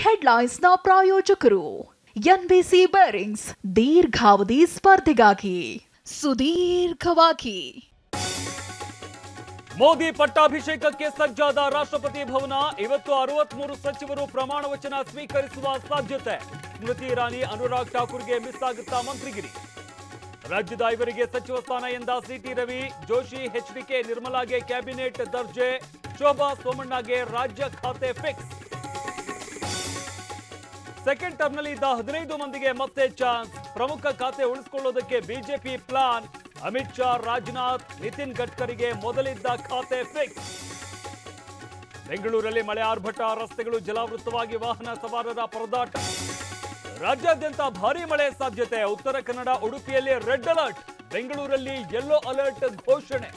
ಹೆಡ್ಲೈನ್ಸ್ನ ಪ್ರಾಯೋಜಕರು NBC bearings ದೀರ್ಘಾವಧಿ ಸ್ಪರ್ಧೆಗಾಗಿ ಸುದೀರ್ಘವಾಗಿ. ಮೋದಿ ಪಟ್ಟಾಭಿಷೇಕಕ್ಕೆ ಸಜ್ಜಾದ ರಾಷ್ಟ್ರಪತಿ ಭವನ. ಇವತ್ತು 63 ಸಚಿವರು ಪ್ರಮಾಣ ವಚನ ಸ್ವೀಕರಿಸುವ ಸಾಧ್ಯತೆ. ಸ್ಮೃತಿ ಇರಾನಿ, ಅನುರಾಗ್ ಠಾಕೂರ್ಗೆ ಮಿಸ್ ಆಗುತ್ತಾ ಮಂತ್ರಿಗಿರಿ. ರಾಜ್ಯದ 5 ಸಚಿವ ಸ್ಥಾನ ಎಂದ ಸಿಟಿ ರವಿ. ಜೋಶಿ, ಎಚ್ಡಿಕೆ, ನಿರ್ಮಲಾಗೆ ಕ್ಯಾಬಿನೆಟ್ ದರ್ಜೆ. ಶೋಭಾ ಸೋಮಣ್ಣಗೆ ರಾಜ್ಯ ಖಾತೆ ಫಿಕ್ಸ್. ಸೆಕೆಂಡ್ ಟರ್ಮ್ನಲ್ಲಿ ಇದ್ದ 15 ಮಂದಿಗೆ ಮತ್ತೆ ಚಾನ್ಸ್. ಪ್ರಮುಖ ಖಾತೆ ಉಳಿಸಿಕೊಳ್ಳೋದಕ್ಕೆ ಬಿಜೆಪಿ ಪ್ಲಾನ್. ಅಮಿತ್ ಶಾ, ರಾಜನಾಥ್, ನಿತಿನ್ ಗಡ್ಕರಿಗೆ ಮೊದಲಿದ್ದ ಖಾತೆ ಫಿಕ್ಸ್. ಬೆಂಗಳೂರಲ್ಲಿ ಮಳೆ ಆರ್ಭಟ. ರಸ್ತೆಗಳು ಜಲಾವೃತವಾಗಿ ವಾಹನ ಸವಾರರ ಪರದಾಟ. ರಾಜ್ಯಾದ್ಯಂತ ಭಾರೀ ಮಳೆ ಸಾಧ್ಯತೆ. ಉತ್ತರ ಕನ್ನಡ, ಉಡುಪಿಯಲ್ಲಿ ರೆಡ್ ಅಲರ್ಟ್. ಬೆಂಗಳೂರಲ್ಲಿ ಯೆಲ್ಲೋ ಅಲರ್ಟ್ ಘೋಷಣೆ.